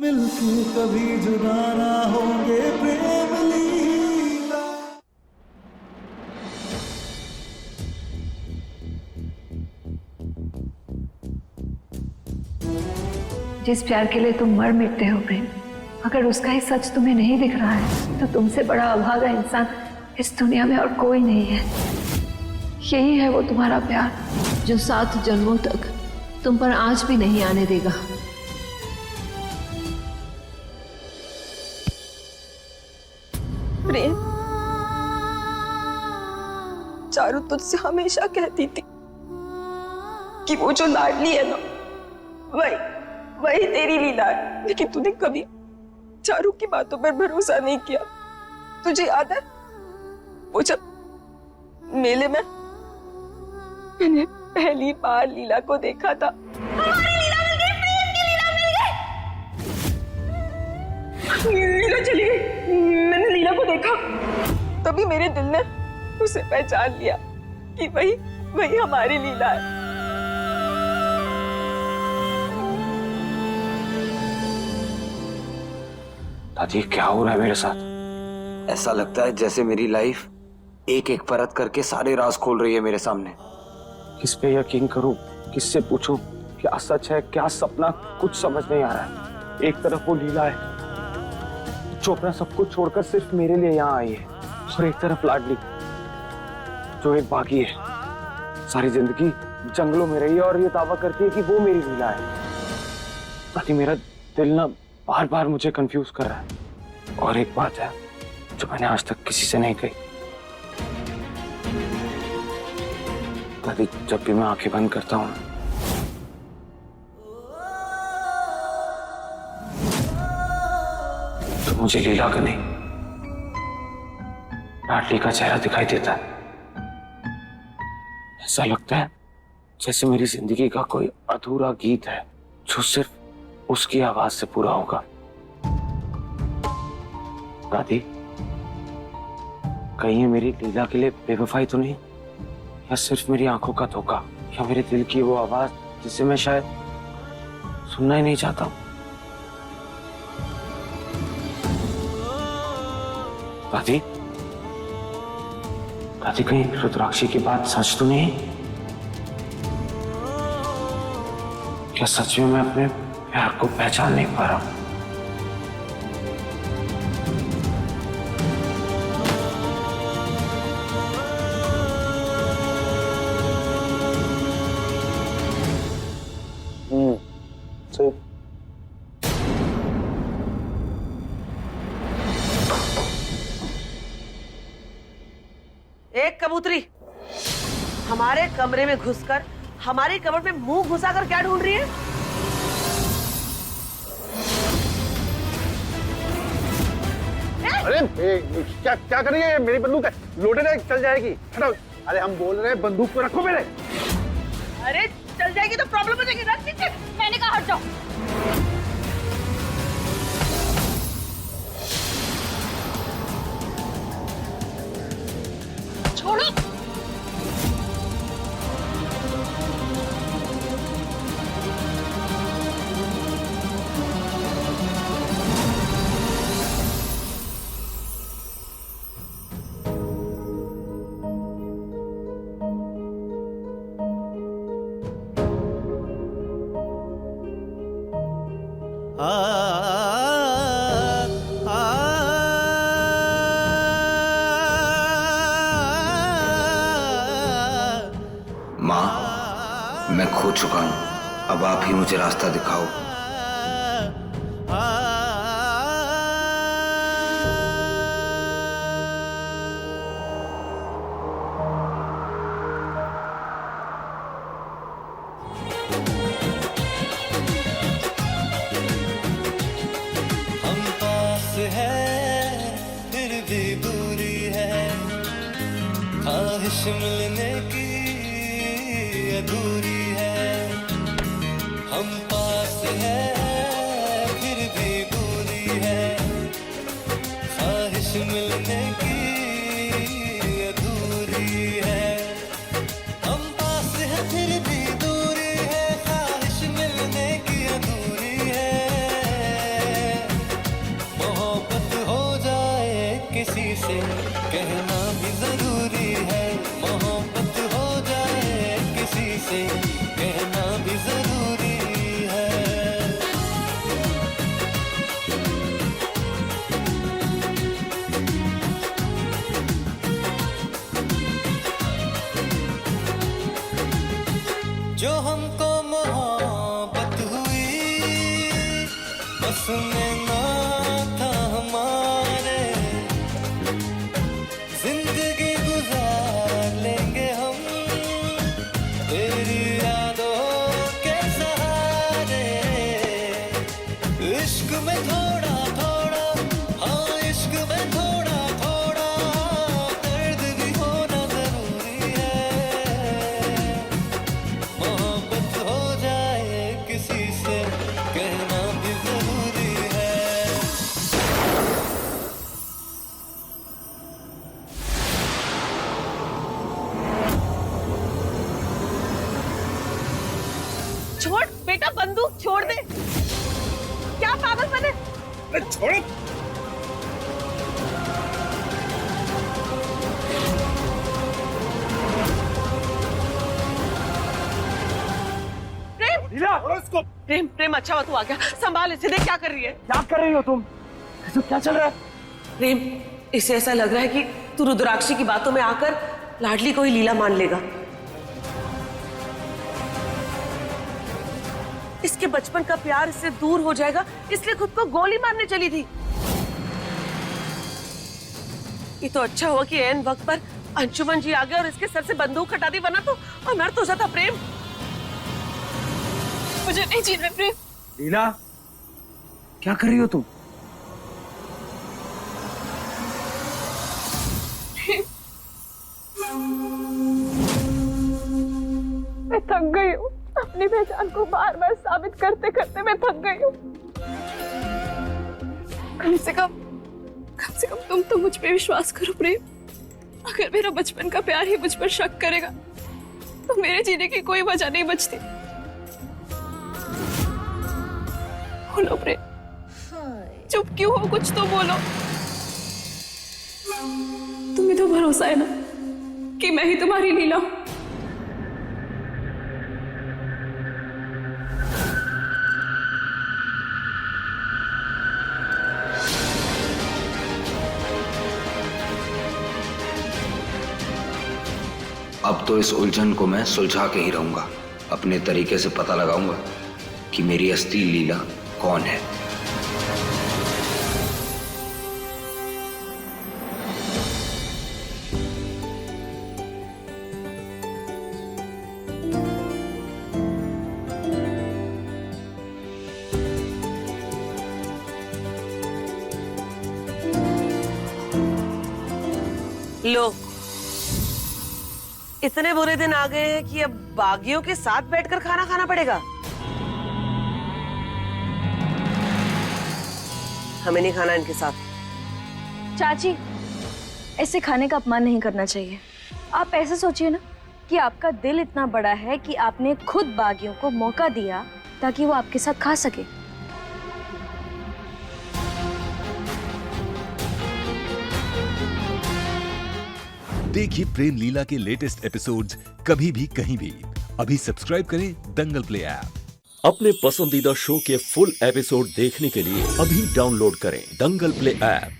मिलके कभी जुदा ना होंगे प्रेम लीला। जिस प्यार के लिए तुम मर मिटते हो प्रेम, अगर उसका ही सच तुम्हें नहीं दिख रहा है तो तुमसे बड़ा अभागा इंसान इस दुनिया में और कोई नहीं है। यही है वो तुम्हारा प्यार जो 7 जन्मों तक तुम पर आंच भी नहीं आने देगा। प्रेम, चारू तुझसे हमेशा कहती थी कि वो जो लाडली है ना, वही तेरी लीला है, लेकिन तूने कभी चारू की बातों पर भरोसा नहीं किया। तुझे याद है वो जब मेले में मैंने पहली बार लीला को देखा था। हमारी लीला मिल गई, प्रेम की लीला मिल गई। लीला चली गई, मैंने लीला को देखा, तभी मेरे दिल ने उसे पहचान लिया कि वही हमारी लीला है। दादी क्या हो रहा है मेरे साथ? ऐसा लगता है जैसे मेरी लाइफ एक एक परत करके सारे राज खोल रही है मेरे सामने। किस पे यकीन करूं, किससे पूछूं, क्या सच है क्या सपना, कुछ समझ नहीं आ रहा है। एक तरफ वो लीला है जो अपना सब कुछ छोड़कर सिर्फ मेरे लिए यहाँ आई है, और एक तरफ लाडली जो एक बागी है, सारी जिंदगी जंगलों में रही है और ये दावा करती है कि वो मेरी लीला है। दादी मेरा दिल ना बार बार मुझे कंफ्यूज कर रहा है, और एक बात है जो मैंने आज तक किसी से नहीं कही। दादी जब भी मैं आंखें बंद करता हूं तो मुझे लीला का नहीं लाडली का चेहरा दिखाई देता है। ऐसा लगता है जैसे मेरी जिंदगी का कोई अधूरा गीत है जो सिर्फ उसकी आवाज से पूरा होगा। दादी कहीं ये मेरी लीला के लिए बेवफाई तो नहीं, या सिर्फ मेरी आंखों का धोखा, या मेरे दिल की वो आवाज जिसे मैं शायद सुनना ही नहीं चाहता हूं। दादी दादी कहीं रुद्राक्षी की बात सच तो नहीं? क्या सच में मैं अपने प्यार को पहचान नहीं पा रहा हूं? एक कबूतरी हमारे कमरे में घुसकर हमारी कमर में मुंह घुसाकर क्या ढूंढ रही है? अरे क्या क्या कर रही है? मेरी बंदूक है, लोटे ना चल जाएगी। हटाओ। अरे हम बोल रहे हैं बंदूक को रखो मेरे। अरे चल जाएगी तो प्रॉब्लम हो जाएगी। रख दीजिए, मैंने कहा हट जाओ। छोड़ो। माँ, मैं खो चुका हूं, अब आप ही मुझे रास्ता दिखाओ। हम पास है फिर भी दूरी है, ख्वाहिश मिलने की अधूरी है। हम पास है फिर भी दूरी है, ख्वाहिश मिलने की अधूरी है। हम पास है फिर भी दूरी है, ख्वाहिश मिलने की अधूरी है। से कहना भी जरूरी है, मोहब्बत हो जाए किसी से कहना भी जरूरी है। जो हमको मोहब्बत हुई बस में ना था हमारे, जिंदगी गुजार लेंगे हम तेरी यादों के सहारे। इश्क में थोड़ा थोड़ा, हाँ इश्क में थोड़ा थोड़ा दर्द भी होना जरूरी है। मोहब्बत हो जाए किसी से कहना भी जरूरी है। छोड़ बेटा, बंदूक छोड़ दे। क्या पागलपन है? छोड़ो। प्रेम, छोड़ो इसको। प्रेम, प्रेम अच्छा हुआ तू आ गया। संभाल इसे, देख क्या कर रही है। क्या कर रही हो तुम? क्या चल रहा है? प्रेम, इसे ऐसा लग रहा है कि तू रुद्राक्षी की बातों में आकर लाडली को ही लीला मान लेगा। इसके बचपन का प्यार इससे दूर हो जाएगा, इसलिए खुद को गोली मारने चली थी। ये तो अच्छा हुआ कि ऐन वक्त पर अंशुमन जी आ गए और इसके सर से बंदूक हटा दी, वरना तो अनर्थ हो जाता। प्रेम, मुझे नहीं जीना प्रेम। लीला, क्या कर रही हो तुम? मैं थक गई हूँ, अपनी पहचान को बार बार साबित करते करते मैं थक गई हूँ। कम से कम तुम तो मुझ पे विश्वास करो प्रेम। अगर मेरा बचपन का प्यार ही मुझ पर शक करेगा तो मेरे जीने की कोई वजह नहीं बचती। बोलो प्रेम, चुप क्यों हो? कुछ तो बोलो। तुम्हें तो भरोसा है ना कि मैं ही तुम्हारी लीला हूं। अब तो इस उलझन को मैं सुलझा के ही रहूंगा। अपने तरीके से पता लगाऊंगा कि मेरी असली लीला कौन है। लो, इतने बुरे दिन आ गए हैं कि अब बागियों के साथ बैठकर खाना खाना पड़ेगा। हमें नहीं खाना इनके साथ। चाची, ऐसे खाने का अपमान नहीं करना चाहिए। आप ऐसे सोचिए ना कि आपका दिल इतना बड़ा है कि आपने खुद बागियों को मौका दिया ताकि वो आपके साथ खा सके। देखिए प्रेम लीला के लेटेस्ट एपिसोड्स कभी भी कहीं भी। अभी सब्सक्राइब करें दंगल प्ले ऐप। अपने पसंदीदा शो के फुल एपिसोड देखने के लिए अभी डाउनलोड करें दंगल प्ले ऐप।